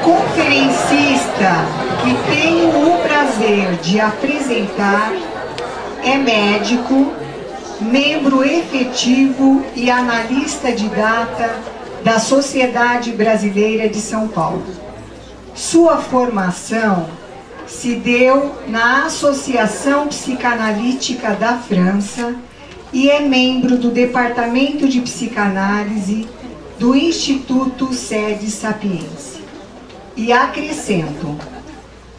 conferencista que tenho o prazer de apresentar é médico, membro efetivo e analista de data da Sociedade Brasileira de São Paulo. Sua formação se deu na Associação Psicanalítica da França e é membro do Departamento de Psicanálise do Instituto Sede Sapientia. E acrescento,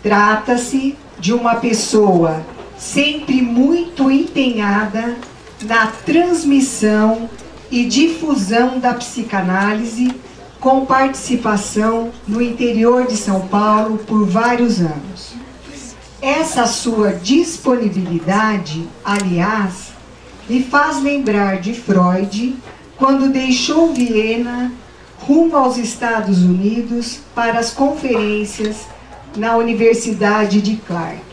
trata-se de uma pessoa sempre muito empenhada na transmissão e difusão da psicanálise, com participação no interior de São Paulo por vários anos. Essa sua disponibilidade, aliás, me faz lembrar de Freud, quando deixou Viena rumo aos Estados Unidos para as conferências na Universidade de Clark.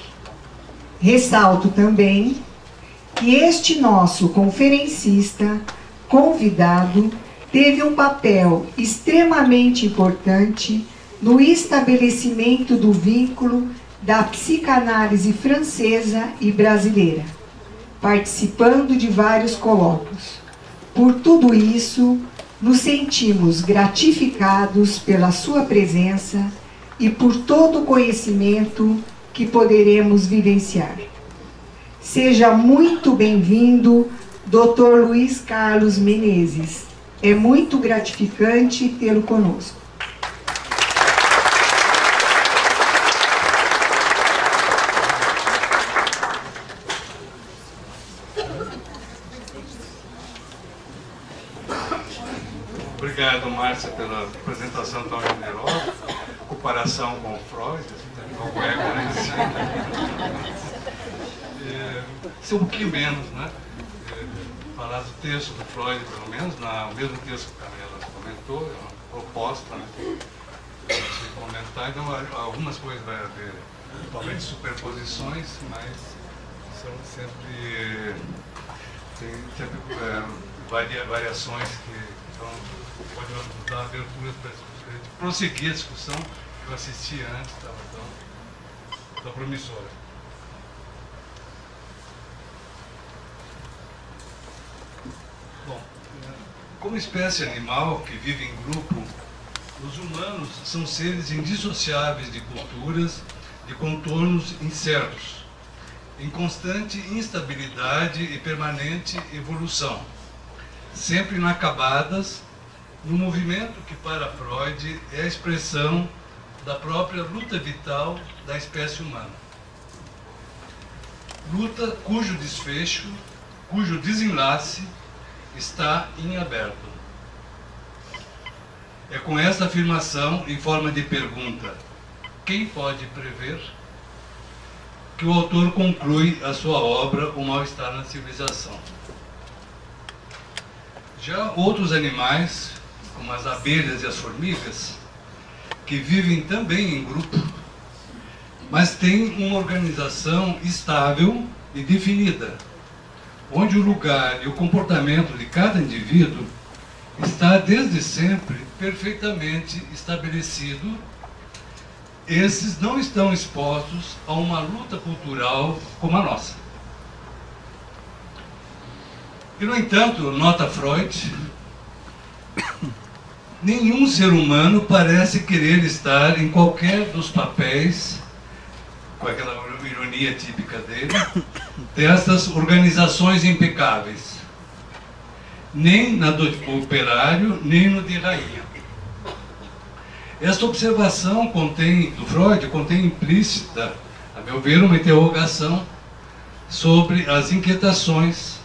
Ressalto também que este nosso conferencista convidado teve um papel extremamente importante no estabelecimento do vínculo da psicanálise francesa e brasileira, participando de vários colóquios. Por tudo isso, nos sentimos gratificados pela sua presença e por todo o conhecimento que poderemos vivenciar. Seja muito bem-vindo, Dr. Luiz Carlos Menezes. É muito gratificante tê-lo conosco. Obrigado, Márcia, pela apresentação tão generosa. Comparação com Freud, com o ego lá em cima. Isso é um pouquinho menos, né? Falar do texto do Freud, pelo menos, o mesmo texto que a Camila comentou, é uma proposta, né? De comentar. Então, algumas coisas vai haver, talvez, superposições, mas são sempre, tem sempre variações que pode nos dar abertura para a gente prosseguir a discussão que eu assisti antes, estava tão promissora. Bom, como espécie animal que vive em grupo, os humanos são seres indissociáveis de culturas, de contornos incertos, em constante instabilidade e permanente evolução, sempre inacabadas, no movimento que para Freud é a expressão da própria luta vital da espécie humana. Luta cujo desfecho, cujo desenlace está em aberto. É com esta afirmação, em forma de pergunta, quem pode prever, que o autor conclui a sua obra O Mal-Estar na Civilização. Já outros animais, como as abelhas e as formigas, que vivem também em grupo, mas têm uma organização estável e definida, onde o lugar e o comportamento de cada indivíduo está desde sempre perfeitamente estabelecido, esses não estão expostos a uma luta cultural como a nossa. E, no entanto, nota Freud, nenhum ser humano parece querer estar em qualquer dos papéis, com aquela ironia típica dele, destas organizações impecáveis, nem na do operário, nem no de rainha. Esta observação do Freud contém implícita, a meu ver, uma interrogação sobre as inquietações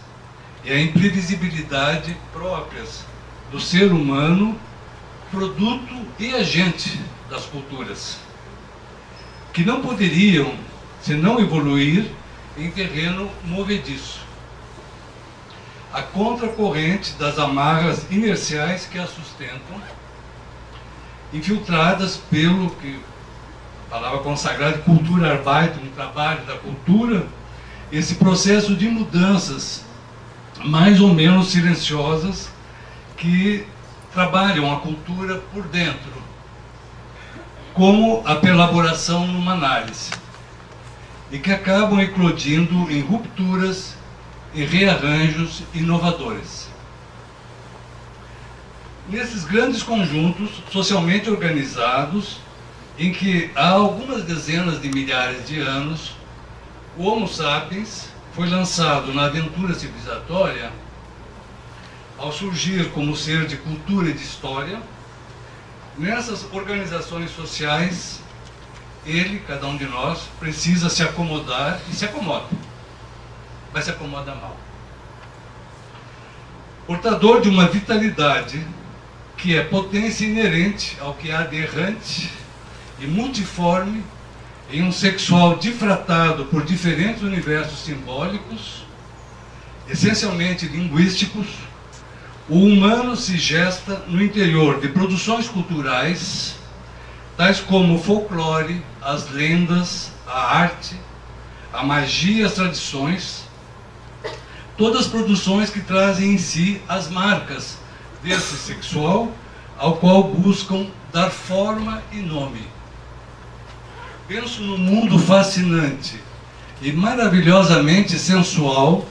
e a imprevisibilidade próprias do ser humano, produto e agente das culturas, que não poderiam, senão evoluir, em terreno movediço, a contracorrente das amarras inerciais que a sustentam, infiltradas pelo que a palavra consagrada, Kulturarbeit, um trabalho da cultura, esse processo de mudanças mais ou menos silenciosas que trabalham a cultura por dentro, como a elaboração numa análise, e que acabam eclodindo em rupturas e rearranjos inovadores. Nesses grandes conjuntos socialmente organizados, em que há algumas dezenas de milhares de anos, o Homo sapiens foi lançado na aventura civilizatória ao surgir como ser de cultura e de história. Nessas organizações sociais, ele, cada um de nós, precisa se acomodar e se acomoda, mas se acomoda mal. Portador de uma vitalidade que é potência inerente ao que há de errante e multiforme em um sexual difratado por diferentes universos simbólicos, essencialmente linguísticos, o humano se gesta no interior de produções culturais, tais como o folclore, as lendas, a arte, a magia, as tradições, todas produções que trazem em si as marcas desse sexual, ao qual buscam dar forma e nome. Penso num mundo fascinante e maravilhosamente sensual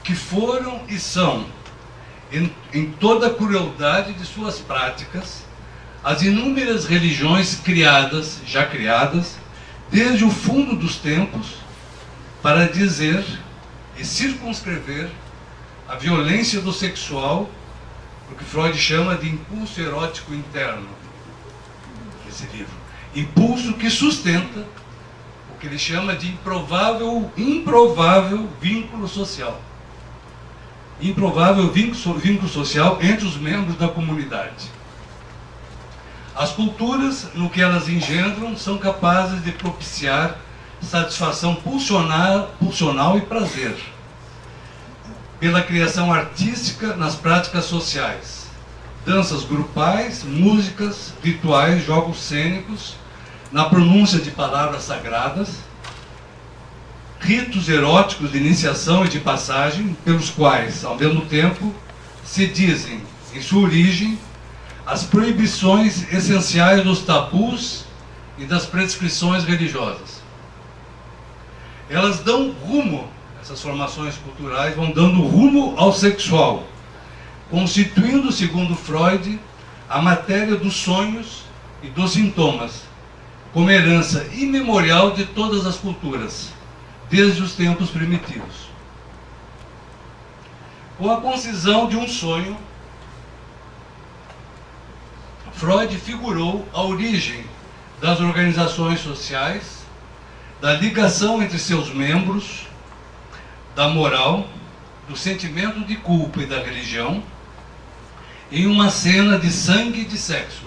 que foram e são, em toda a crueldade de suas práticas, as inúmeras religiões criadas, já criadas, desde o fundo dos tempos, para dizer e circunscrever a violência do sexual, o que Freud chama de impulso erótico interno, esse livro. Impulso que sustenta o que ele chama de improvável vínculo social. Improvável vínculo social entre os membros da comunidade. As culturas, no que elas engendram, são capazes de propiciar satisfação pulsional e prazer, pela criação artística nas práticas sociais, danças grupais, músicas, rituais, jogos cênicos, na pronúncia de palavras sagradas, ritos eróticos de iniciação e de passagem, pelos quais, ao mesmo tempo, se dizem, em sua origem, as proibições essenciais dos tabus e das prescrições religiosas. Elas dão rumo, essas formações culturais vão dando rumo ao sexual, constituindo, segundo Freud, a matéria dos sonhos e dos sintomas, como herança imemorial de todas as culturas, desde os tempos primitivos. Com a concisão de um sonho, Freud figurou a origem das organizações sociais, da ligação entre seus membros, da moral, do sentimento de culpa e da religião, em uma cena de sangue e de sexo,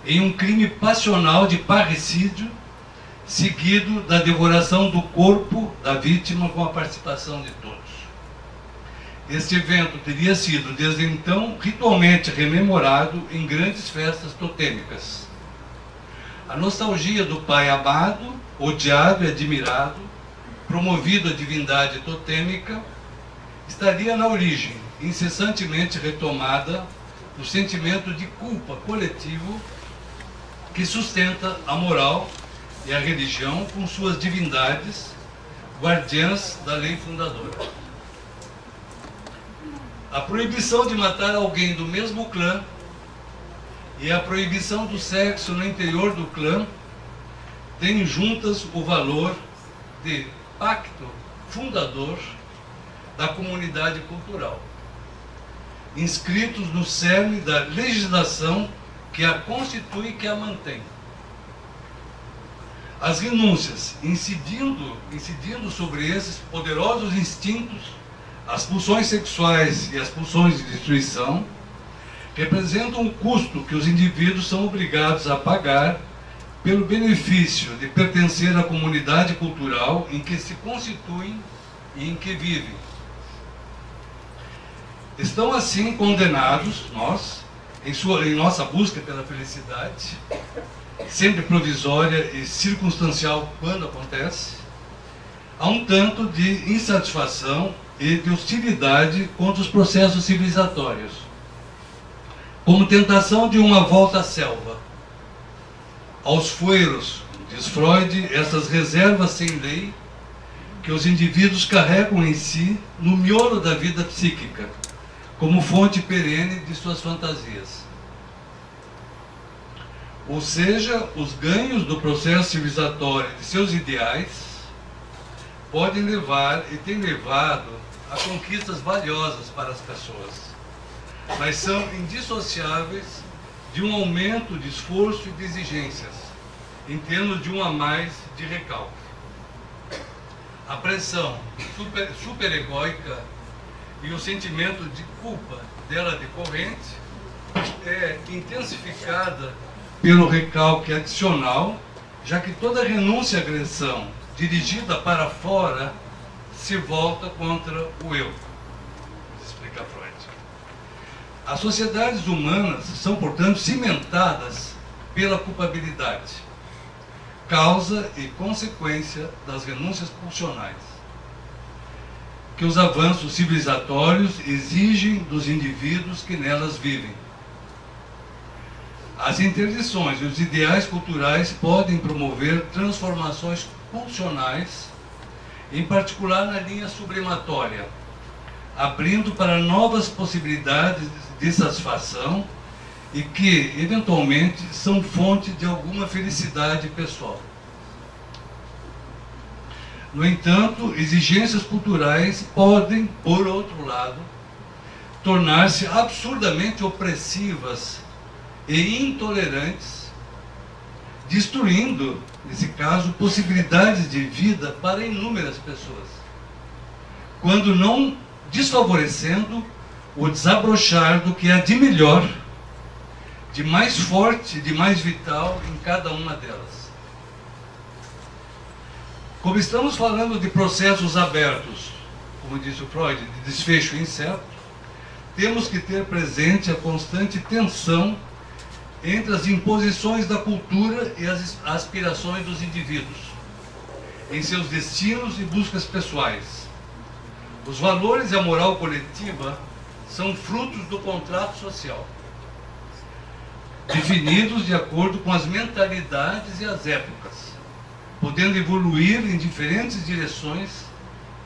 em um crime passional de parricídio, seguido da devoração do corpo da vítima com a participação de todos. Este evento teria sido, desde então, ritualmente rememorado em grandes festas totêmicas. A nostalgia do pai amado, odiado e admirado, promovido à divindade totêmica, estaria na origem, incessantemente retomada, do sentimento de culpa coletivo que sustenta a moral e a religião com suas divindades, guardiãs da lei fundadora. A proibição de matar alguém do mesmo clã e a proibição do sexo no interior do clã têm juntas o valor de pacto fundador da comunidade cultural, inscritos no cerne da legislação que a constitui e que a mantém. As renúncias, incidindo sobre esses poderosos instintos, as pulsões sexuais e as pulsões de destruição, representam o custo que os indivíduos são obrigados a pagar pelo benefício de pertencer à comunidade cultural em que se constituem e em que vivem. Estão assim condenados, nós, em nossa busca pela felicidade, sempre provisória e circunstancial quando acontece, a um tanto de insatisfação e de hostilidade contra os processos civilizatórios, como tentação de uma volta à selva, aos fueros, diz Freud, essas reservas sem lei que os indivíduos carregam em si no miolo da vida psíquica, como fonte perene de suas fantasias. Ou seja, os ganhos do processo civilizatório de seus ideais podem levar e têm levado a conquistas valiosas para as pessoas, mas são indissociáveis de um aumento de esforço e de exigências, em termos de um a mais de recalque. A pressão superegóica e o sentimento de culpa dela decorrente é intensificada pelo recalque adicional, já que toda renúncia à agressão dirigida para fora se volta contra o eu. Explica Freud. As sociedades humanas são, portanto, cimentadas pela culpabilidade, causa e consequência das renúncias pulsionais, que os avanços civilizatórios exigem dos indivíduos que nelas vivem. As interdições e os ideais culturais podem promover transformações pulsionais, em particular na linha sublimatória, abrindo para novas possibilidades de satisfação e que, eventualmente, são fonte de alguma felicidade pessoal. No entanto, exigências culturais podem, por outro lado, tornar-se absurdamente opressivas e intolerantes, destruindo, nesse caso, possibilidades de vida para inúmeras pessoas, quando não desfavorecendo o desabrochar do que há de melhor, de mais forte, de mais vital em cada uma delas. Como estamos falando de processos abertos, como disse o Freud, de desfecho incerto, temos que ter presente a constante tensão entre as imposições da cultura e as aspirações dos indivíduos, em seus destinos e buscas pessoais. Os valores e a moral coletiva são frutos do contrato social, definidos de acordo com as mentalidades e as épocas, podendo evoluir em diferentes direções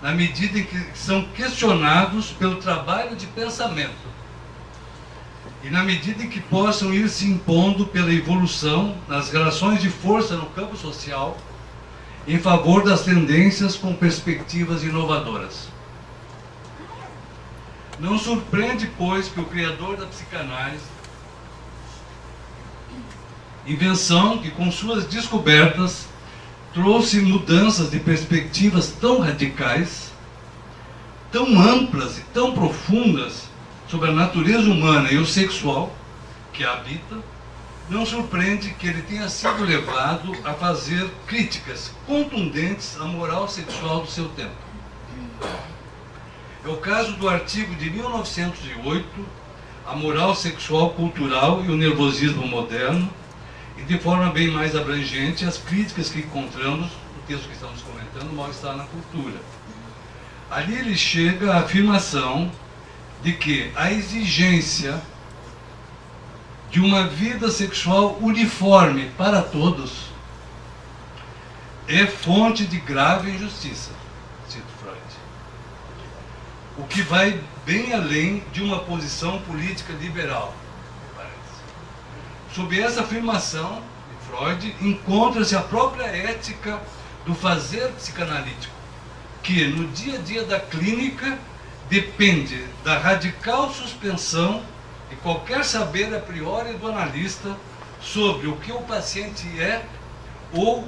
na medida em que são questionados pelo trabalho de pensamento e na medida em que possam ir se impondo pela evolução nas relações de força no campo social em favor das tendências com perspectivas inovadoras. Não surpreende, pois, que o criador da psicanálise, invenção que com suas descobertas trouxe mudanças de perspectivas tão radicais, tão amplas e tão profundas sobre a natureza humana e o sexual que a habita, não surpreende que ele tenha sido levado a fazer críticas contundentes à moral sexual do seu tempo. É o caso do artigo de 1908, A Moral Sexual Cultural e o Nervosismo Moderno, e de forma bem mais abrangente as críticas que encontramos no texto que estamos comentando, Mal-Estar na Cultura. Ali ele chega à afirmação de que a exigência de uma vida sexual uniforme para todos é fonte de grave injustiça, cito Freud. O que vai bem além de uma posição política liberal, me parece. Sob essa afirmação de Freud, encontra-se a própria ética do fazer psicanalítico, que no dia a dia da clínica depende da radical suspensão de qualquer saber a priori do analista sobre o que o paciente é ou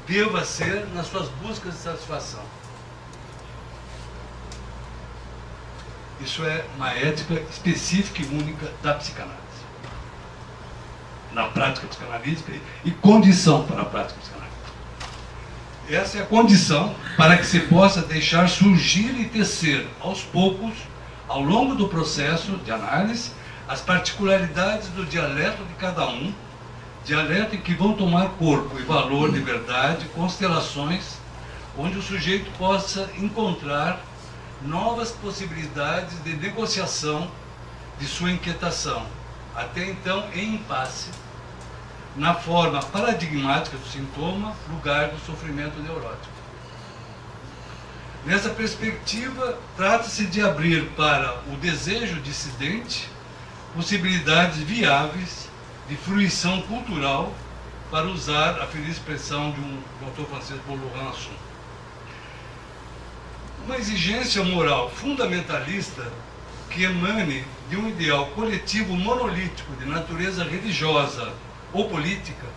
deva ser nas suas buscas de satisfação. Isso é uma ética específica e única da psicanálise, na prática psicanalítica e condição para a prática psicanalítica. Essa é a condição para que se possa deixar surgir e tecer aos poucos, ao longo do processo de análise, as particularidades do dialeto de cada um, dialeto em que vão tomar corpo e valor de verdade, constelações, onde o sujeito possa encontrar novas possibilidades de negociação de sua inquietação, até então em impasse, na forma paradigmática do sintoma, lugar do sofrimento neurótico. Nessa perspectiva, trata-se de abrir para o desejo dissidente possibilidades viáveis de fruição cultural, para usar a feliz expressão de um autor francês, Paul Laurent. Uma exigência moral fundamentalista que emane de um ideal coletivo monolítico de natureza religiosa ou política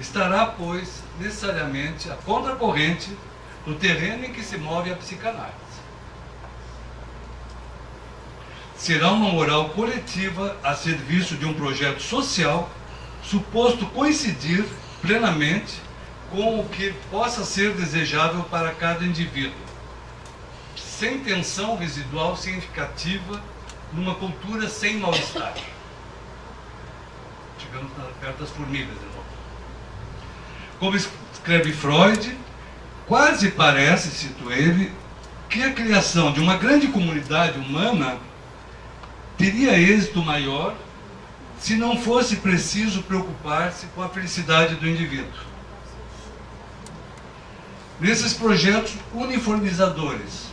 estará, pois, necessariamente a contracorrente do terreno em que se move a psicanálise. Será uma moral coletiva a serviço de um projeto social suposto coincidir plenamente com o que possa ser desejável para cada indivíduo, sem tensão residual significativa numa cultura sem mal-estar. Chegamos perto das formigas de novo. Como escreve Freud, quase parece, cito ele, que a criação de uma grande comunidade humana teria êxito maior se não fosse preciso preocupar-se com a felicidade do indivíduo. Nesses projetos uniformizadores,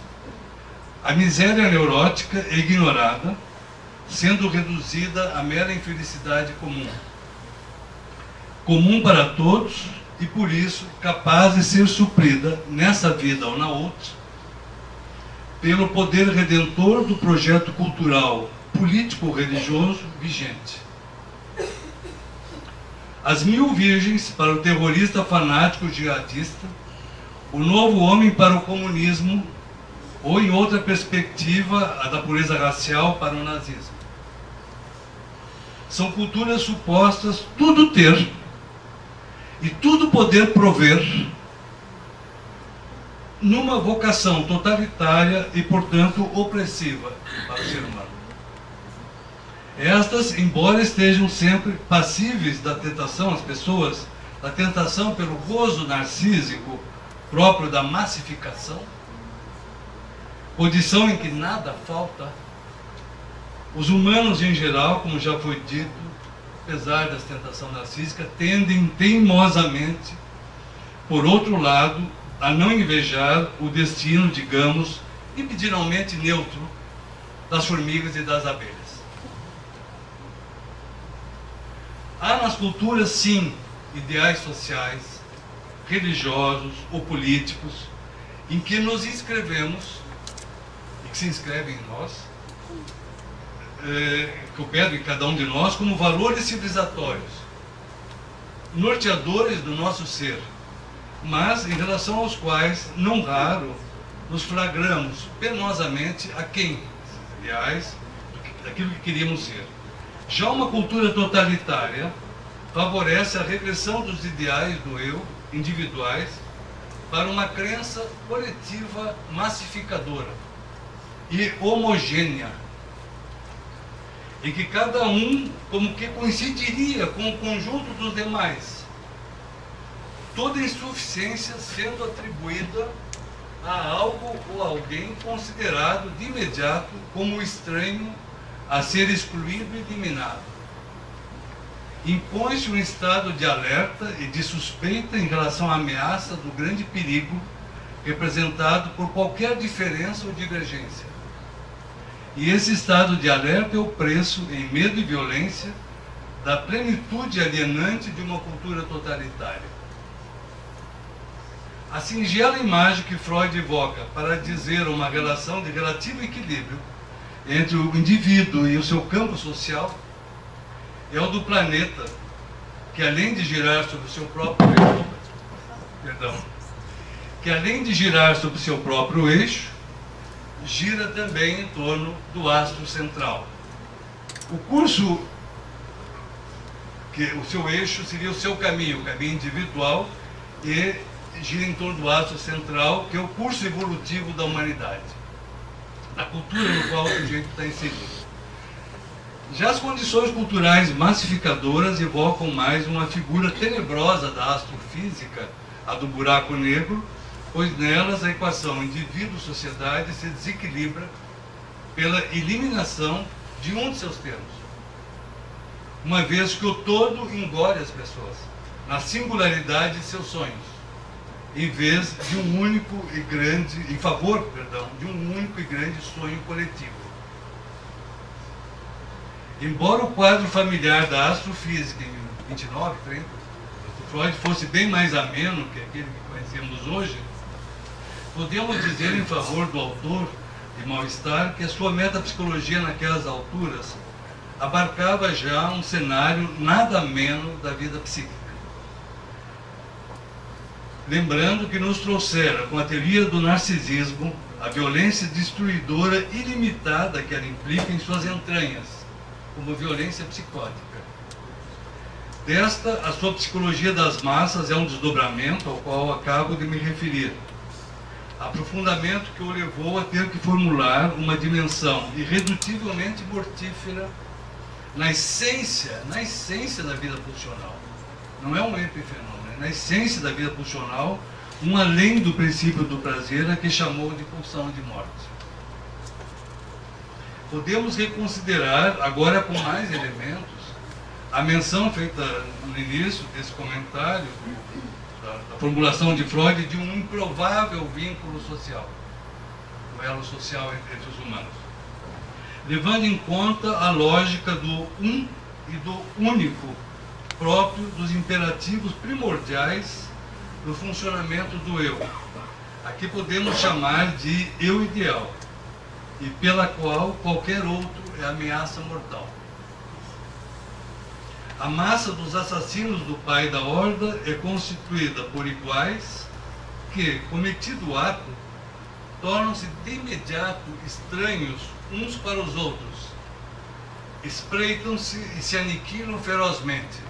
a miséria neurótica é ignorada, sendo reduzida à mera infelicidade comum. Comum para todos e, por isso, capaz de ser suprida, nessa vida ou na outra, pelo poder redentor do projeto cultural, político-religioso vigente. As 1000 virgens para o terrorista fanático jihadista, o novo homem para o comunismo, ou em outra perspectiva, a da pureza racial para o nazismo. São culturas supostas tudo ter e tudo poder prover numa vocação totalitária e, portanto, opressiva para o ser humano. Estas, embora estejam sempre passíveis da tentação, as pessoas, da tentação pelo gozo narcísico próprio da massificação, condição em que nada falta, os humanos em geral, como já foi dito, apesar da tentação narcísica, tendem teimosamente, por outro lado, a não invejar o destino, digamos, impedivelmente neutro das formigas e das abelhas. Há nas culturas, sim, ideais sociais, religiosos ou políticos, em que nos inscrevemos, e que se inscrevem em nós, que operam em cada um de nós como valores civilizatórios, norteadores do nosso ser, mas em relação aos quais, não raro, nos flagramos penosamente aquém, aliás, daquilo que queríamos ser. Já uma cultura totalitária favorece a regressão dos ideais do eu, individuais, para uma crença coletiva massificadora e homogênea, em que cada um como que coincidiria com o conjunto dos demais, toda insuficiência sendo atribuída a algo ou alguém considerado de imediato como estranho a ser excluído e eliminado. Impõe-se um estado de alerta e de suspeita em relação à ameaça do grande perigo representado por qualquer diferença ou divergência. E esse estado de alerta é o preço, em medo e violência, da plenitude alienante de uma cultura totalitária. A singela imagem que Freud evoca para dizer uma relação de relativo equilíbrio entre o indivíduo e o seu campo social é o do planeta, que além de girar sobre o seu próprio eixo, gira também em torno do astro central. O curso, que o seu eixo seria o seu caminho, o caminho individual, e gira em torno do astro central, que é o curso evolutivo da humanidade, da cultura no qual o sujeito está inserido. Já as condições culturais massificadoras evocam mais uma figura tenebrosa da astrofísica, a do buraco negro, pois nelas a equação indivíduo-sociedade se desequilibra pela eliminação de um de seus termos. uma vez que o todo engole as pessoas na singularidade de seus sonhos, em vez de um único e grande, em favor, perdão, de um único e grande sonho coletivo. Embora o quadro familiar da astrofísica em 29, 30, Freud fosse bem mais ameno que aquele que conhecemos hoje, podemos dizer em favor do autor de Mal-Estar que a sua metapsicologia naquelas alturas abarcava já um cenário nada ameno da vida psíquica. Lembrando que nos trouxera, com a teoria do narcisismo, a violência destruidora ilimitada que ela implica em suas entranhas, como violência psicótica. Desta, a sua psicologia das massas é um desdobramento ao qual acabo de me referir. Aprofundamento que o levou a ter que formular uma dimensão irredutivelmente mortífera na essência da vida pulsional. Não é um epifenômeno, é na essência da vida pulsional, um além do princípio do prazer, a que chamou de pulsão de morte. Podemos reconsiderar, agora com mais elementos, a menção feita no início desse comentário, da formulação de Freud, de um improvável vínculo social, o elo social entre os humanos, levando em conta a lógica do um e do único, próprio dos imperativos primordiais do funcionamento do eu, a que podemos chamar de eu ideal, e pela qual qualquer outro é ameaça mortal. A massa dos assassinos do pai da horda é constituída por iguais que, cometido o ato, tornam-se de imediato estranhos uns para os outros, espreitam-se e se aniquilam ferozmente.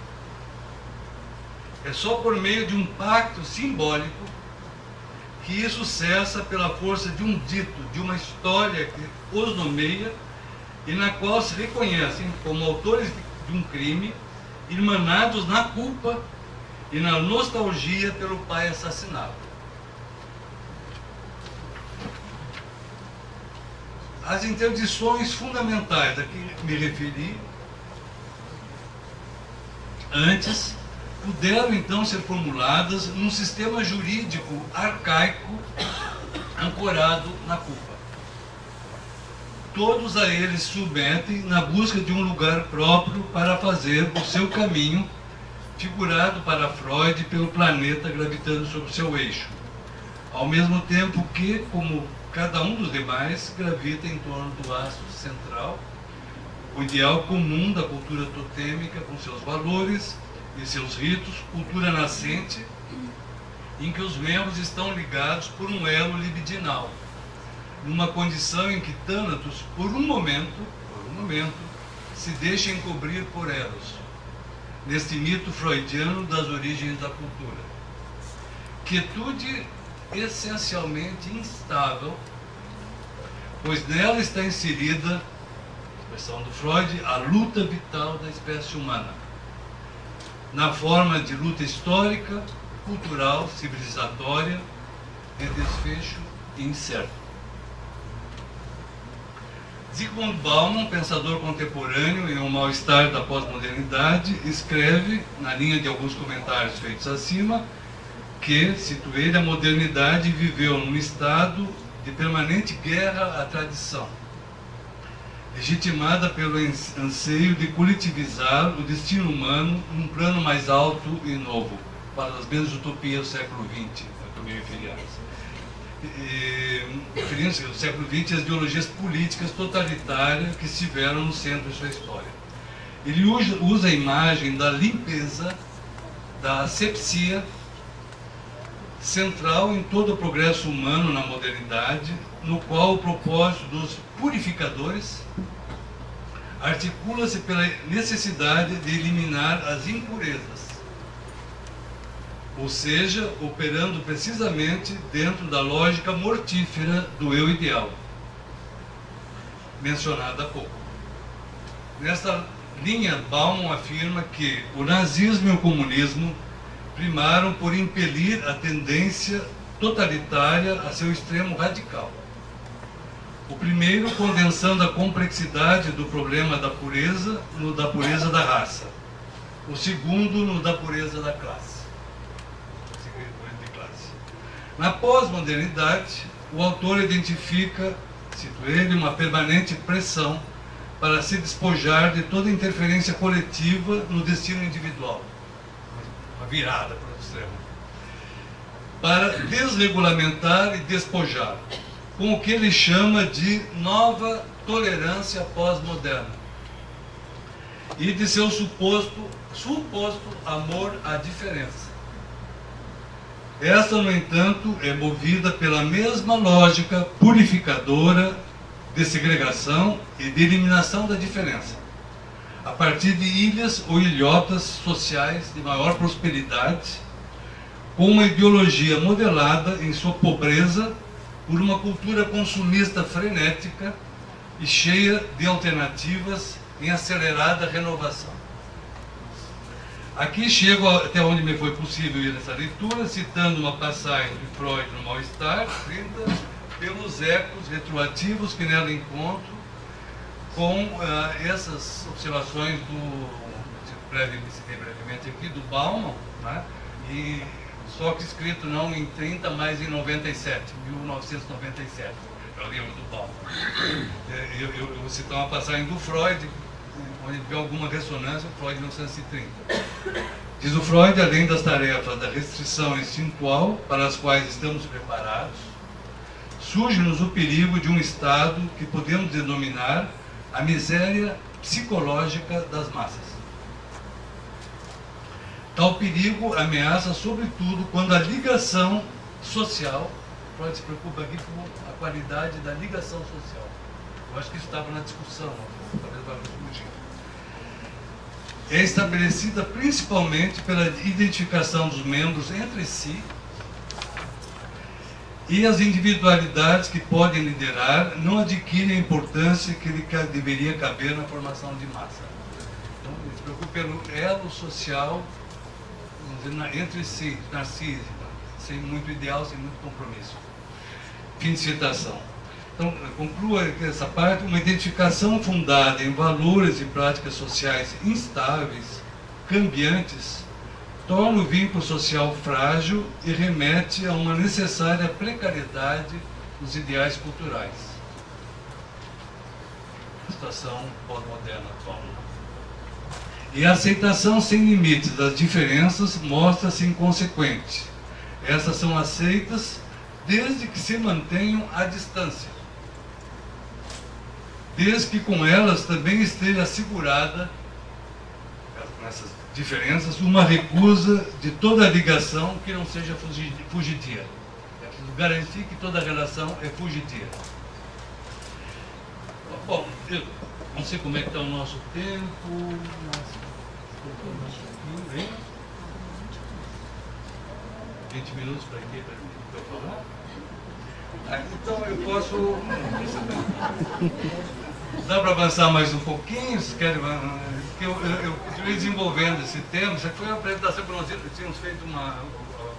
É só por meio de um pacto simbólico que isso cessa pela força de um dito, de uma história que os nomeia e na qual se reconhecem como autores de um crime, irmanados na culpa e na nostalgia pelo pai assassinado. As interdições fundamentais a que me referi antes puderam então ser formuladas num sistema jurídico arcaico ancorado na culpa. Todos a eles submetem na busca de um lugar próprio para fazer o seu caminho, figurado para Freud pelo planeta gravitando sobre o seu eixo, ao mesmo tempo que, como cada um dos demais, gravita em torno do astro central, o ideal comum da cultura totêmica com seus valores e seus ritos, cultura nascente, em que os membros estão ligados por um elo libidinal, numa condição em que Thanatos, por um momento, se deixa encobrir por Eros, neste mito freudiano das origens da cultura. Quietude essencialmente instável, pois nela está inserida, expressão do Freud, a luta vital da espécie humana, na forma de luta histórica, cultural, civilizatória, de desfecho incerto. Zygmunt Bauman, pensador contemporâneo em O Mal-Estar da Pós-Modernidade, escreve, na linha de alguns comentários feitos acima, que, cito ele, a modernidade viveu num estado de permanente guerra à tradição, legitimada pelo anseio de coletivizar o destino humano num plano mais alto e novo, para as grandes utopias do século XX, a que eu me referi antes. Referindo-se ao século XX, as ideologias políticas totalitárias que estiveram no centro de sua história. Ele usa a imagem da limpeza, da asepsia, central em todo o progresso humano na modernidade, no qual o propósito dos purificadores articula-se pela necessidade de eliminar as impurezas, ou seja, operando precisamente dentro da lógica mortífera do eu ideal, mencionada há pouco. Nesta linha, Bauman afirma que o nazismo e o comunismo primaram por impelir a tendência totalitária a seu extremo radical. O primeiro, condensando a complexidade do problema da pureza no da pureza da raça. O segundo, no da pureza da classe. Na pós-modernidade, o autor identifica, cito ele, uma permanente pressão para se despojar de toda interferência coletiva no destino individual. Uma virada para o extremo. Para desregulamentar e despojar, com o que ele chama de nova tolerância pós-moderna e de seu suposto amor à diferença. Esta, no entanto, é movida pela mesma lógica purificadora de segregação e de eliminação da diferença, a partir de ilhas ou ilhotas sociais de maior prosperidade, com uma ideologia modelada em sua pobreza por uma cultura consumista frenética e cheia de alternativas em acelerada renovação. Aqui chego até onde me foi possível ir nessa leitura, citando uma passagem de Freud no Mal-Estar, escrita pelos ecos retroativos que nela encontro, com essas observações citei brevemente aqui, do Bauman, né? E só que escrito não em 30, mas em 1997, é o livro do Bauman. Eu vou citar uma passagem do Freud, onde vê alguma ressonância, o Freud 1930. Diz o Freud, além das tarefas da restrição instintual, para as quais estamos preparados, surge-nos o perigo de um estado que podemos denominar a miséria psicológica das massas. Tal perigo ameaça sobretudo quando a ligação social, Freud se preocupa aqui com a qualidade da ligação social. Eu acho que isso estava na discussão, talvez vai discutir. É estabelecida principalmente pela identificação dos membros entre si e as individualidades que podem liderar não adquirem a importância que lhe deveria caber na formação de massa. Então, ele se preocupa pelo elo social, vamos dizer, entre si, narcísico, sem muito ideal, sem muito compromisso. Fim de citação. Então, conclua essa parte, uma identificação fundada em valores e práticas sociais instáveis, cambiantes, torna o vínculo social frágil e remete a uma necessária precariedade nos ideais culturais. A situação pós-moderna atual. E a aceitação sem limites das diferenças mostra-se inconsequente. Essas são aceitas desde que se mantenham à distância, desde que com elas também esteja assegurada, com essas diferenças, uma recusa de toda ligação que não seja fugidia. É preciso garantir que toda relação é fugidia. Bom, eu não sei como é que está o nosso tempo, mas... 20 minutos para quê? Para eu falar? Então eu posso... Dá para avançar mais um pouquinho? Se querem, eu estive desenvolvendo esse tema. Isso foi uma apresentação que nós tínhamos feito, uma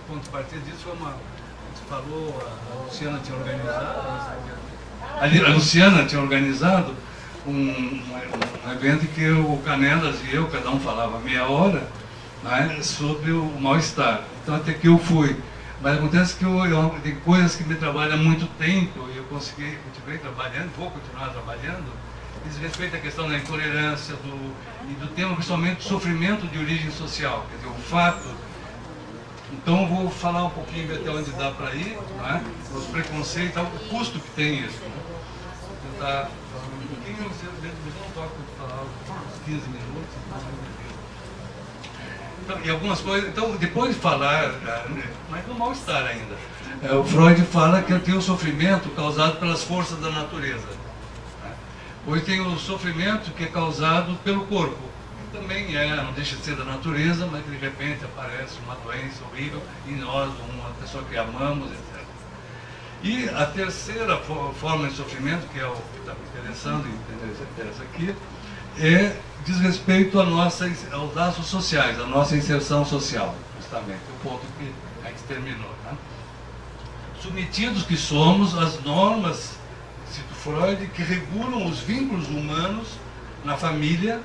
ponto de partida disso, foi uma... Você falou, a Luciana tinha organizado. A Luciana tinha organizado um evento que o Canelas e eu, cada um falava meia hora, né, sobre o mal-estar. Então até que eu fui. Mas acontece que tem coisas que me trabalham há muito tempo e eu continuei trabalhando, vou continuar trabalhando, diz respeito à questão da intolerância e do tema principalmente do sofrimento de origem social, quer dizer, o fato. Então eu vou falar um pouquinho até onde dá para ir, né, os preconceitos, o custo que tem isso. Né. Vou tentar falar um pouquinho, mas não toco de falar uns 15 minutos. Então, e algumas coisas, então depois de falar, mas no mal-estar ainda, o Freud fala que tem o sofrimento causado pelas forças da natureza, né? Pois tem o sofrimento que é causado pelo corpo, que também não deixa de ser da natureza, mas de repente aparece uma doença horrível em nós, uma pessoa que amamos, etc. E a terceira forma de sofrimento, que é o que está me interessando, e interessa aqui, diz respeito aos laços sociais, à nossa inserção social, justamente, o ponto que a gente terminou. Né? Submetidos que somos às normas, cito Freud que regulam os vínculos humanos na família,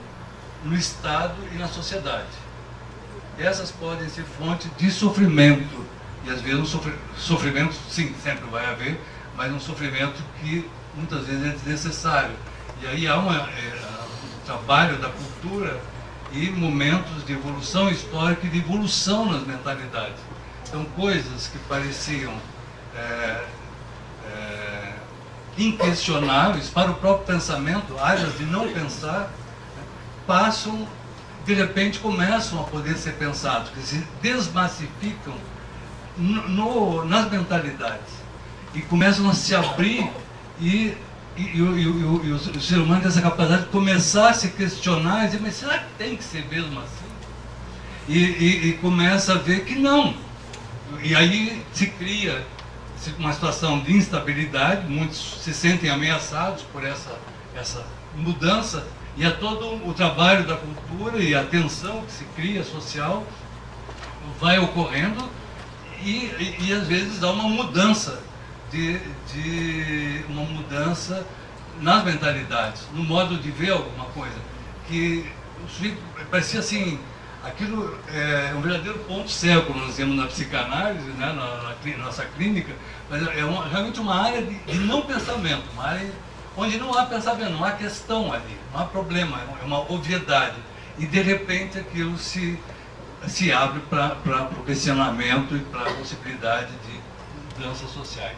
no Estado e na sociedade. Essas podem ser fonte de sofrimento, e às vezes um sofrimento, sim, sempre vai haver, mas um sofrimento que muitas vezes é desnecessário. E aí há um trabalho da cultura e momentos de evolução histórica e de evolução nas mentalidades. Então, coisas que pareciam inquestionáveis para o próprio pensamento, áreas de não pensar, passam, de repente começam a poder ser pensados, que se desmassificam nas mentalidades e começam a se abrir e o ser humano tem essa capacidade de começar a se questionar e dizer, mas será que tem que ser mesmo assim? E começa a ver que não. E aí se cria uma situação de instabilidade, muitos se sentem ameaçados por essa mudança, e é todo o trabalho da cultura e a tensão que se cria social vai ocorrendo e às vezes dá uma mudança uma mudança nas mentalidades, no modo de ver alguma coisa, que parecia assim, aquilo é um verdadeiro ponto cego, nós dizemos na psicanálise, né, na nossa clínica, mas é realmente uma área de não pensamento, uma área onde não há pensamento, não há questão ali, não há problema, é uma obviedade. E de repente aquilo se abre para o questionamento e para a possibilidade de mudanças sociais.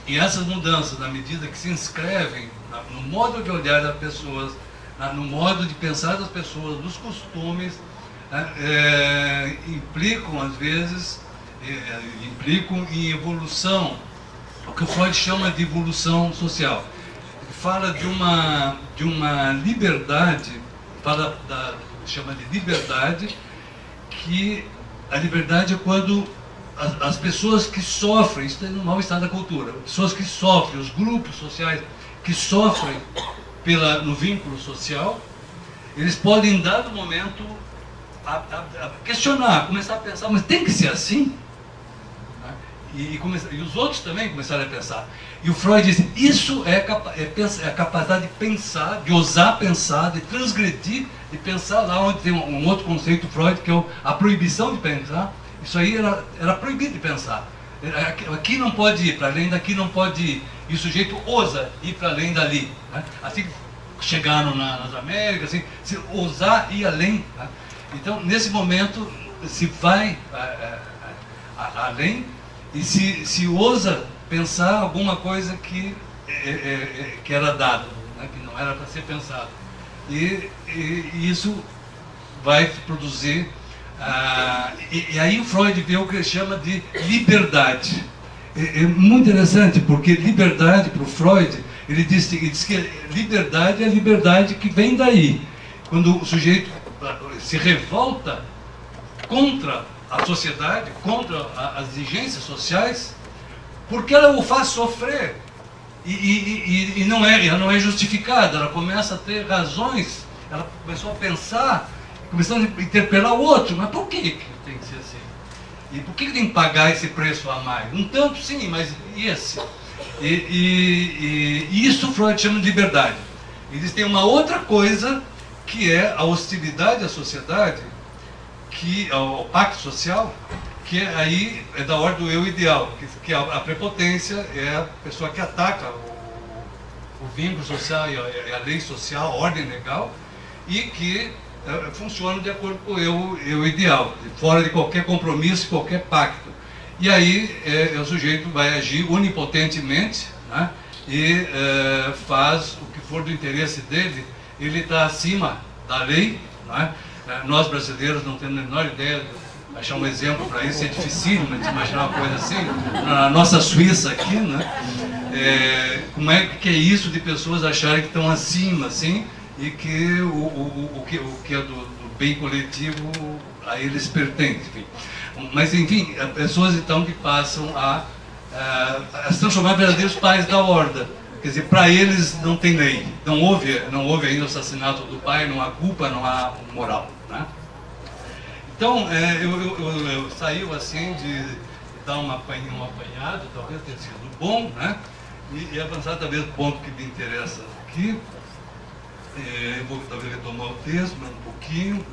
E essas mudanças, na medida que se inscrevem no modo de olhar das pessoas, no modo de pensar das pessoas, nos costumes, implicam, às vezes, implicam em evolução, o que o Freud chama de evolução social. Ele fala de uma liberdade, chama de liberdade, que a liberdade é quando as pessoas que sofrem, isso é no mau estado da cultura, pessoas que sofrem, os grupos sociais que sofrem no vínculo social, eles podem, em dado momento, questionar, começar a pensar, mas tem que ser assim? E os outros também começaram a pensar. E o Freud diz, isso é a capacidade de pensar, de ousar pensar, de transgredir, de pensar lá onde tem um outro conceito Freud, que é a proibição de pensar. Isso aí era proibido de pensar. Aqui não pode ir, para além daqui não pode ir. E o sujeito ousa ir para além dali. Né? Assim que chegaram nas Américas, assim, se ousar ir além. Né? Então, nesse momento, se vai além e se ousa pensar alguma coisa que era dado, né? Que não era para ser pensado. E isso vai produzir... e aí o Freud vê o que ele chama de liberdade. É muito interessante, porque liberdade, para o Freud, ele diz que liberdade é a liberdade que vem daí. Quando o sujeito se revolta contra a sociedade, contra as exigências sociais, porque ela o faz sofrer. E ela não é justificada, ela começa a ter razões, ela começou a pensar, começando a interpelar o outro, mas por que tem que ser assim? E por que tem que pagar esse preço a mais? Um tanto sim, mas e esse? E isso Freud chama de liberdade. Eles têm uma outra coisa, que é a hostilidade à sociedade, ao pacto social, que aí é da ordem do eu ideal, que a prepotência é a pessoa que ataca o vínculo social e a lei social, a ordem legal, e que funciona de acordo com o eu ideal, fora de qualquer compromisso, qualquer pacto. E aí o sujeito vai agir onipotentemente, né, e faz o que for do interesse dele. Ele está acima da lei, né? Nós brasileiros não temos a menor ideia de achar um exemplo para isso, é difícil, né, de imaginar uma coisa assim. Na nossa Suíça aqui, né, como é que é isso de pessoas acharem que estão acima, assim, e que o que é do bem coletivo a eles pertence. Enfim. Mas, enfim, pessoas então que passam a se transformar em verdadeiros pais da horda. Quer dizer, para eles não tem lei, não houve ainda o assassinato do pai, não há culpa, não há moral. Né? Então, eu saiu assim de dar um apanhado, talvez tenha sido bom, né? E avançar talvez o ponto que me interessa aqui, eu vou talvez retomar o texto, mas um pouquinho.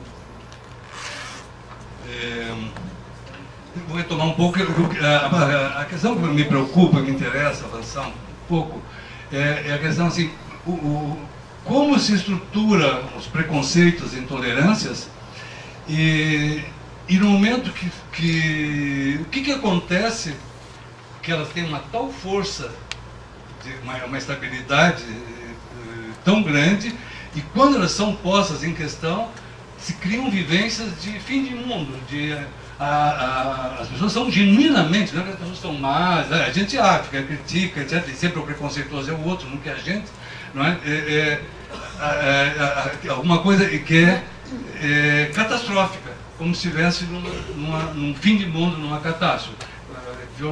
Eu vou retomar um pouco a questão que me preocupa, me interessa avançar um pouco, é a questão assim, como se estrutura os preconceitos e intolerâncias e no momento o que acontece que elas têm uma tal força, uma estabilidade tão grande, e quando elas são postas em questão, se criam vivências de fim de mundo, as pessoas são genuinamente, não é que as pessoas são más, a gente acha, critica, etc. E sempre o preconceituoso é o outro, nunca é a gente, não é? Alguma coisa que é catastrófica, como se estivesse num fim de mundo, numa catástrofe.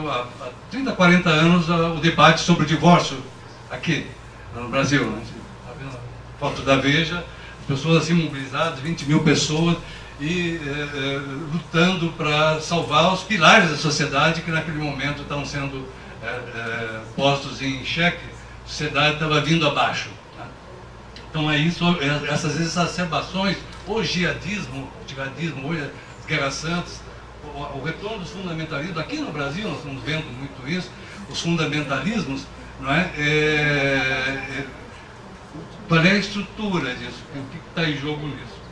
Há 30, 40 anos o debate sobre o divórcio aqui no Brasil, né? Tá vendo a foto da Veja, as pessoas assim mobilizadas, 20 mil pessoas, e lutando para salvar os pilares da sociedade que naquele momento estão sendo postos em xeque. A sociedade estava vindo abaixo, né? Então é isso, essas exacerbações, o jihadismo, hoje as guerras santas, o retorno dos fundamentalismos, aqui no Brasil nós estamos vendo muito isso, os fundamentalismos, não é? Qual é a estrutura disso? O que está em jogo nisso?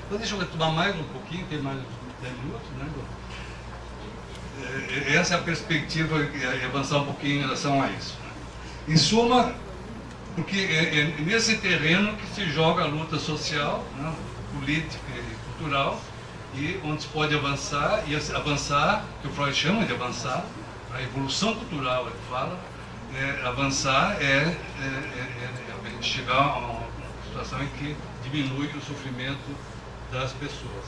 Então deixa eu retomar mais um pouquinho, tem mais 10 minutos, né? Essa é a perspectiva e avançar um pouquinho em relação a isso. Em suma, porque é nesse terreno que se joga a luta social, né, política e cultural, e onde se pode avançar, e avançar, que o Freud chama de avançar, a evolução cultural, ele fala, avançar é chegar a uma situação em que diminui o sofrimento das pessoas.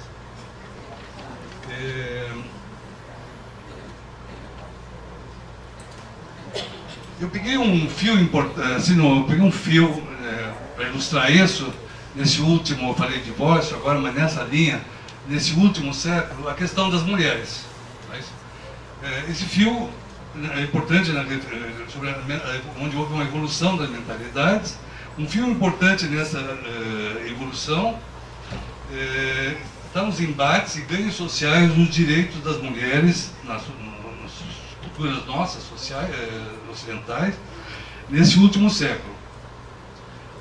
Eu peguei um fio importante, assim, eu peguei um fio para ilustrar isso, nesse último, eu falei de divórcio agora, mas nessa linha, nesse último século, a questão das mulheres. Esse fio é importante, onde houve uma evolução das mentalidades. Um fio importante nessa evolução está nos embates e ganhos sociais dos direitos das mulheres nas culturas nossas, sociais, ocidentais, nesse último século.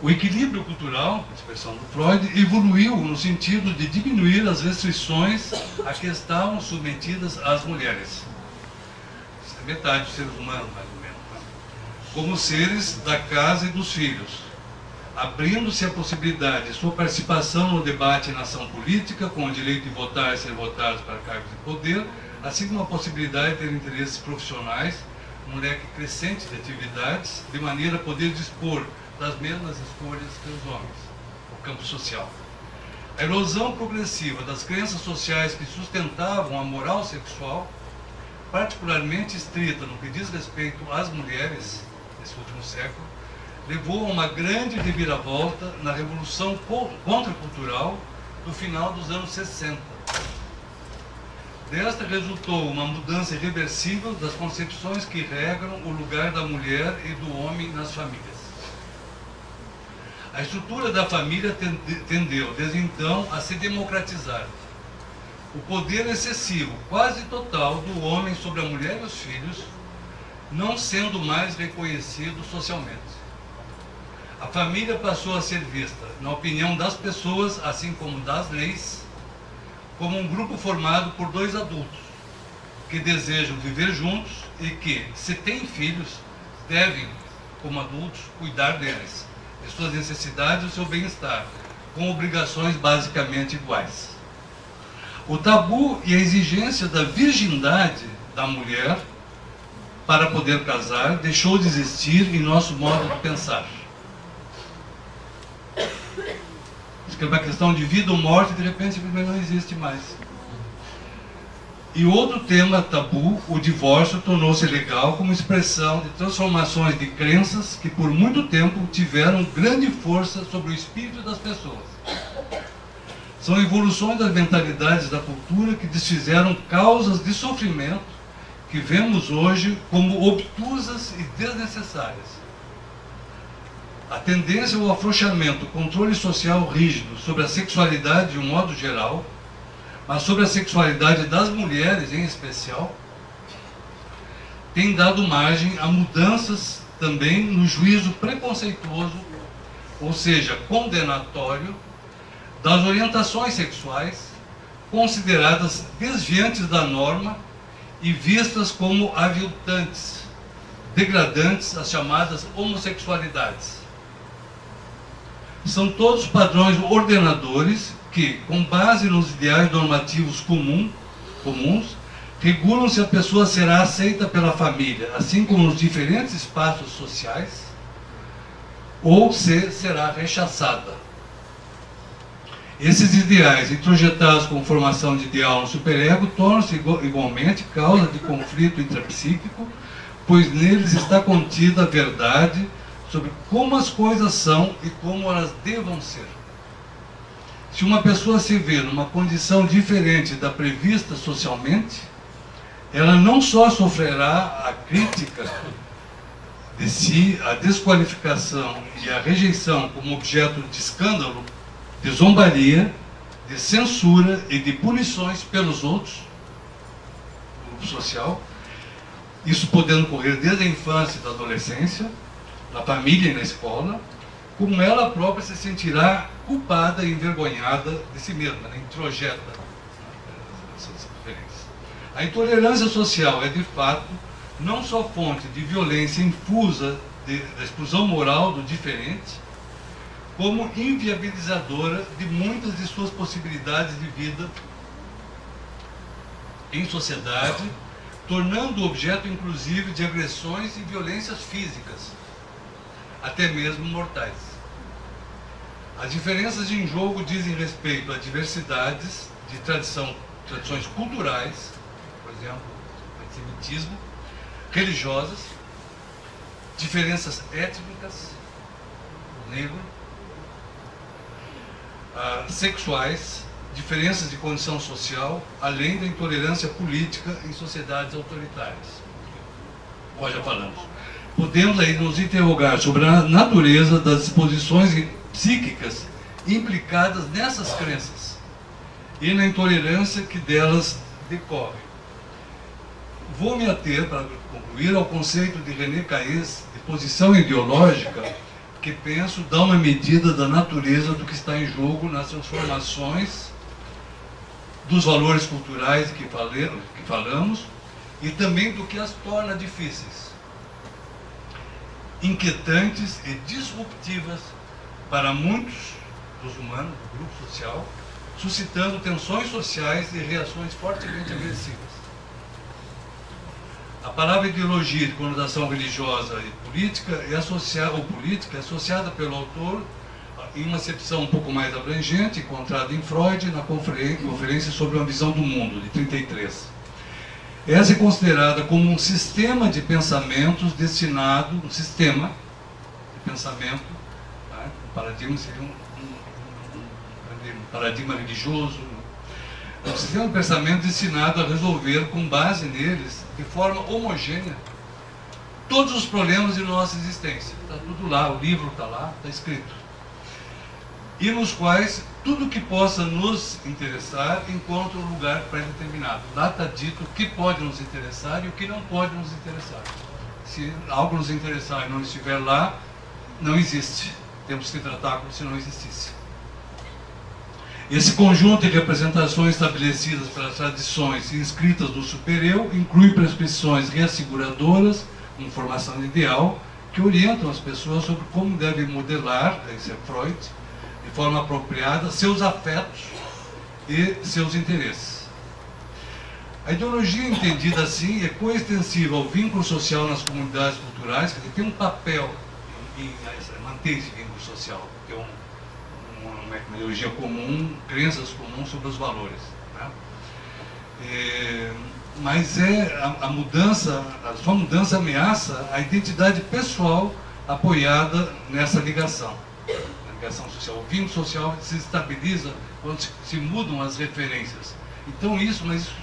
O equilíbrio cultural, a expressão do Freud, evoluiu no sentido de diminuir as restrições a que estavam submetidas as mulheres. Isso é metade dos seres humanos, mais ou menos, né? Como seres da casa e dos filhos, abrindo-se a possibilidade de sua participação no debate e na ação política, com o direito de votar e ser votados para cargos de poder, assim como a possibilidade de ter interesses profissionais, um leque crescente de atividades, de maneira a poder dispor das mesmas escolhas que os homens, no campo social. A erosão progressiva das crenças sociais que sustentavam a moral sexual, particularmente estrita no que diz respeito às mulheres, nesse último século, levou a uma grande reviravolta na revolução contracultural do final dos anos 60. Desta resultou uma mudança irreversível das concepções que regram o lugar da mulher e do homem nas famílias. A estrutura da família tendeu, desde então, a se democratizar. O poder excessivo, quase total, do homem sobre a mulher e os filhos, não sendo mais reconhecido socialmente. A família passou a ser vista, na opinião das pessoas, assim como das leis, como um grupo formado por dois adultos, que desejam viver juntos e que, se têm filhos, devem, como adultos, cuidar deles, de suas necessidades e do seu bem-estar, com obrigações basicamente iguais. O tabu e a exigência da virgindade da mulher para poder casar deixou de existir em nosso modo de pensar. Isso que é uma questão de vida ou morte, de repente simplesmente não existe mais. E outro tema tabu, o divórcio, tornou-se legal como expressão de transformações de crenças que por muito tempo tiveram grande força sobre o espírito das pessoas. São evoluções das mentalidades da cultura que desfizeram causas de sofrimento que vemos hoje como obtusas e desnecessárias. A tendência ao afrouxamento, o controle social rígido sobre a sexualidade de um modo geral, mas sobre a sexualidade das mulheres em especial, tem dado margem a mudanças também no juízo preconceituoso, ou seja, condenatório, das orientações sexuais consideradas desviantes da norma e vistas como aviltantes, degradantes, as chamadas homossexualidades. São todos padrões ordenadores que, com base nos ideais normativos comuns, regulam se a pessoa será aceita pela família, assim como nos diferentes espaços sociais, ou se será rechaçada. Esses ideais, introjetados com formação de ideal no superego, tornam-se igualmente causa de conflito intrapsíquico, pois neles está contida a verdade sobre como as coisas são e como elas devam ser. Se uma pessoa se vê numa condição diferente da prevista socialmente, ela não só sofrerá a crítica de si, a desqualificação e a rejeição como objeto de escândalo, de zombaria, de censura e de punições pelos outros, grupo social, isso podendo ocorrer desde a infância e da adolescência, na família e na escola, como ela própria se sentirá culpada e envergonhada de si mesma, né? Introjeta essas diferenças. A intolerância social é, de fato, não só fonte de violência infusa da exclusão moral do diferente, como inviabilizadora de muitas de suas possibilidades de vida em sociedade, tornando o objeto, inclusive, de agressões e violências físicas, até mesmo mortais. As diferenças em jogo dizem respeito a diversidades de tradições culturais, por exemplo, antissemitismo, religiosas, diferenças étnicas, negro, sexuais, diferenças de condição social, além da intolerância política em sociedades autoritárias. Nós já falamos. Podemos aí nos interrogar sobre a natureza das disposições psíquicas implicadas nessas crenças e na intolerância que delas decorre. Vou me ater, para concluir, ao conceito de René Caes de posição ideológica, que penso dá uma medida da natureza do que está em jogo nas transformações dos valores culturais que falamos e também do que as torna difíceis, inquietantes e disruptivas para muitos dos humanos, do grupo social, suscitando tensões sociais e reações fortemente agressivas. A palavra ideologia de conotação religiosa e política é associada pelo autor em uma acepção um pouco mais abrangente, encontrada em Freud na Conferência sobre uma Visão do Mundo, de 1933. Essa é considerada como um sistema de pensamentos destinado, um sistema de pensamento, tá? O paradigma seria um paradigma religioso, um sistema de pensamento destinado a resolver, com base neles, de forma homogênea, todos os problemas de nossa existência. Está tudo lá, o livro está lá, está escrito. E nos quais tudo que possa nos interessar encontra um lugar pré-determinado. Lá está dito o que pode nos interessar e o que não pode nos interessar. Se algo nos interessar e não estiver lá, não existe. Temos que tratar como se não existisse. Esse conjunto de representações estabelecidas pelas tradições inscritas no supereu inclui prescrições reasseguradoras, com formação ideal, que orientam as pessoas sobre como devem modelar, esse é Freud, de forma apropriada, seus afetos e seus interesses. A ideologia entendida assim é coextensiva ao vínculo social nas comunidades culturais, que tem um papel em manter esse vínculo social, que é uma ideologia comum, crenças comuns sobre os valores, né? Mas a mudança, a sua mudança ameaça a identidade pessoal apoiada nessa ligação, a ligação social. O vínculo social se estabiliza quando se mudam as referências. Então mas isso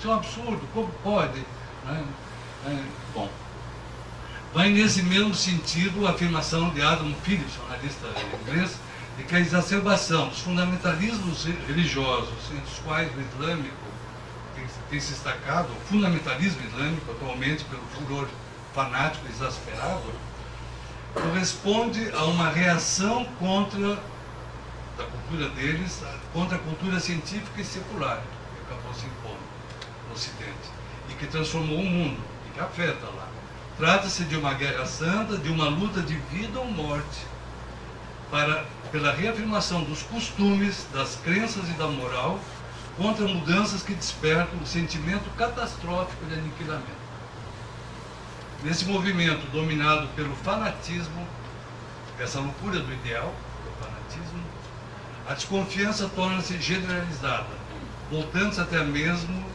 é um absurdo. Como pode Bom, vai nesse mesmo sentido a afirmação de Adam Phillips, analista inglês, de que a exacerbação dos fundamentalismos religiosos, entre os quais o islâmico tem se destacado, o fundamentalismo islâmico atualmente pelo furor fanático exasperado, corresponde a uma reação da cultura deles, contra a cultura científica e secular, que acabou se impondo no Ocidente, e que transformou o mundo, e que afeta lá. Trata-se de uma guerra santa, de uma luta de vida ou morte, pela reafirmação dos costumes, das crenças e da moral, contra mudanças que despertam um sentimento catastrófico de aniquilamento. Nesse movimento dominado pelo fanatismo, essa loucura do ideal, o fanatismo, a desconfiança torna-se generalizada, voltando-se até mesmo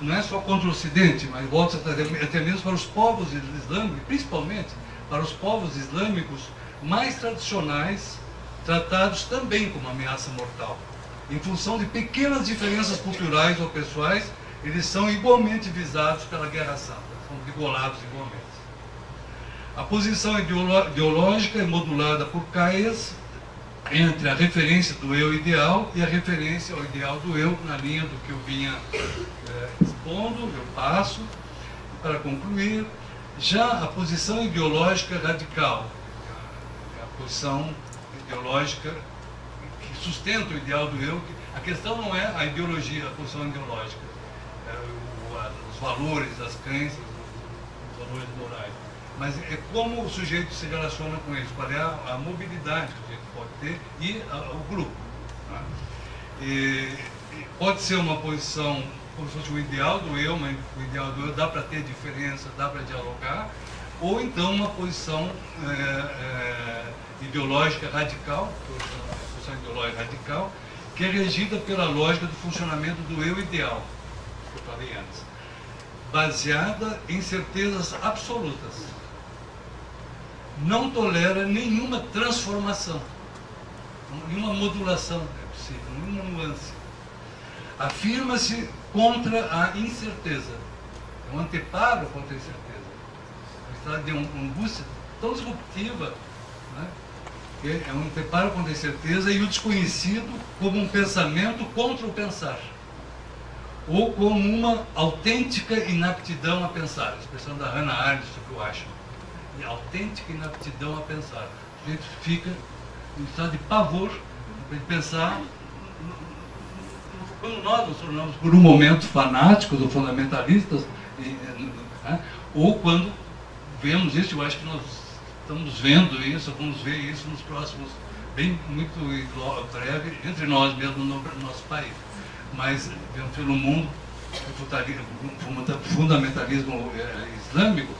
não é só contra o Ocidente, mas volta-se até mesmo para os povos islâmicos, principalmente para os povos islâmicos mais tradicionais, tratados também como ameaça mortal. Em função de pequenas diferenças culturais ou pessoais, eles são igualmente visados pela Guerra Santa, são vigolados igualmente. A posição ideológica é modulada por Keyes entre a referência do eu ideal e a referência ao ideal do eu, na linha do que eu vinha expondo, eu passo. Para concluir, já a posição ideológica radical, a posição ideológica que sustenta o ideal do eu, a questão não é a ideologia, a posição ideológica, os valores, as crenças, os valores morais, mas é como o sujeito se relaciona com eles, qual é a mobilidade que o sujeito pode ter e o grupo. Né? E pode ser uma posição como se fosse o ideal do eu, mas o ideal do eu dá para ter diferença, dá para dialogar, ou então uma posição ideológica radical, ideológica radical, que é regida pela lógica do funcionamento do eu ideal, que eu falei antes, baseada em certezas absolutas. Não tolera nenhuma transformação, nenhuma modulação é possível, nenhuma nuance. Afirma-se contra a incerteza, é um anteparo contra a incerteza, um estado de angústia tão disruptiva, né? É um anteparo contra a incerteza e o desconhecido como um pensamento contra o pensar, ou como uma autêntica inaptidão a pensar, a expressão da Hannah Arendt, que eu acho, autêntica inaptidão a pensar. O sujeito fica em estado de pavor de pensar. Quando nós nos tornamos por um momento fanáticos ou fundamentalistas, ou quando vemos isso, eu acho que nós estamos vendo isso, vamos ver isso nos próximos, muito breve, entre nós mesmo no nosso país. Mas vemos pelo mundo fundamentalismo islâmico,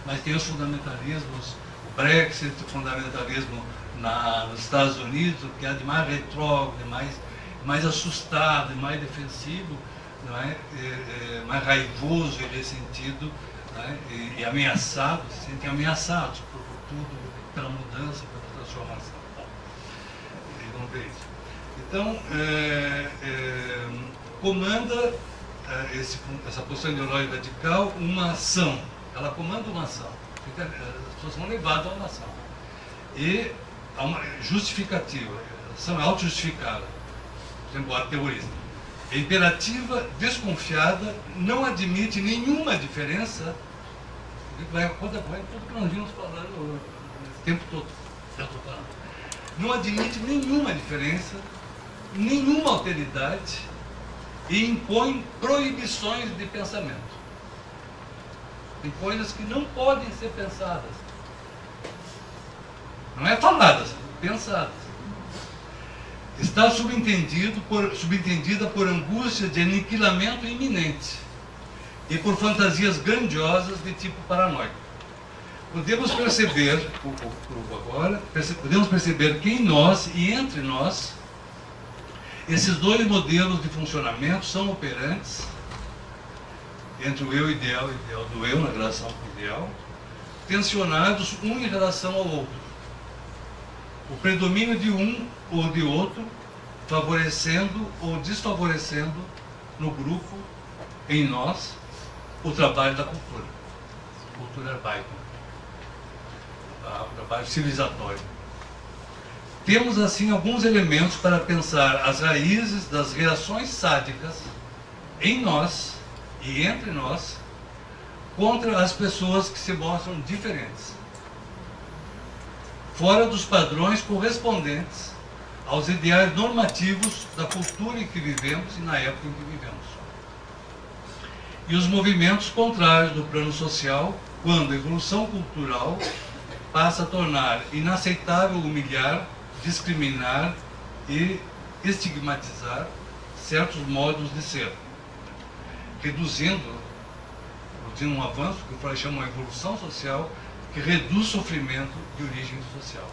mas tem os fundamentalismos, o Brexit, o fundamentalismo nos Estados Unidos, que é de mais retrógrado, mais assustado, mais defensivo, não é? Mais raivoso e ressentido, não é? E ameaçado, se sentem ameaçados por tudo, pela mudança, pela transformação. Vamos ver isso. Então, comanda essa posição ideológica radical uma ação. Ela comanda uma ação. As pessoas são levadas a uma ação. E a uma justificativa. A ação é auto-justificada. Por exemplo, a terrorista. É imperativa, desconfiada, não admite nenhuma diferença. Vai contra tudo que nós vimos falando o tempo todo. Não admite nenhuma diferença, nenhuma alteridade e impõe proibições de pensamento. Tem coisas que não podem ser pensadas. Não é faladas, pensadas. Está subentendida por angústia de aniquilamento iminente e por fantasias grandiosas de tipo paranoico. Podemos perceber, podemos perceber que em nós e entre nós, esses dois modelos de funcionamento são operantes entre o eu ideal e o ideal do eu, na relação com o ideal, tensionados um em relação ao outro. O predomínio de um ou de outro, favorecendo ou desfavorecendo no grupo, em nós, o trabalho da cultura herbaica, o trabalho civilizatório. Temos, assim, alguns elementos para pensar as raízes das reações sádicas em nós e entre nós contra as pessoas que se mostram diferentes, fora dos padrões correspondentes aos ideais normativos da cultura em que vivemos e na época em que vivemos. E os movimentos contrários do plano social, quando a evolução cultural passa a tornar inaceitável humilhar, discriminar e estigmatizar certos modos de ser, reduzindo um avanço que o Freud chama de evolução social, que reduz sofrimento de origem social.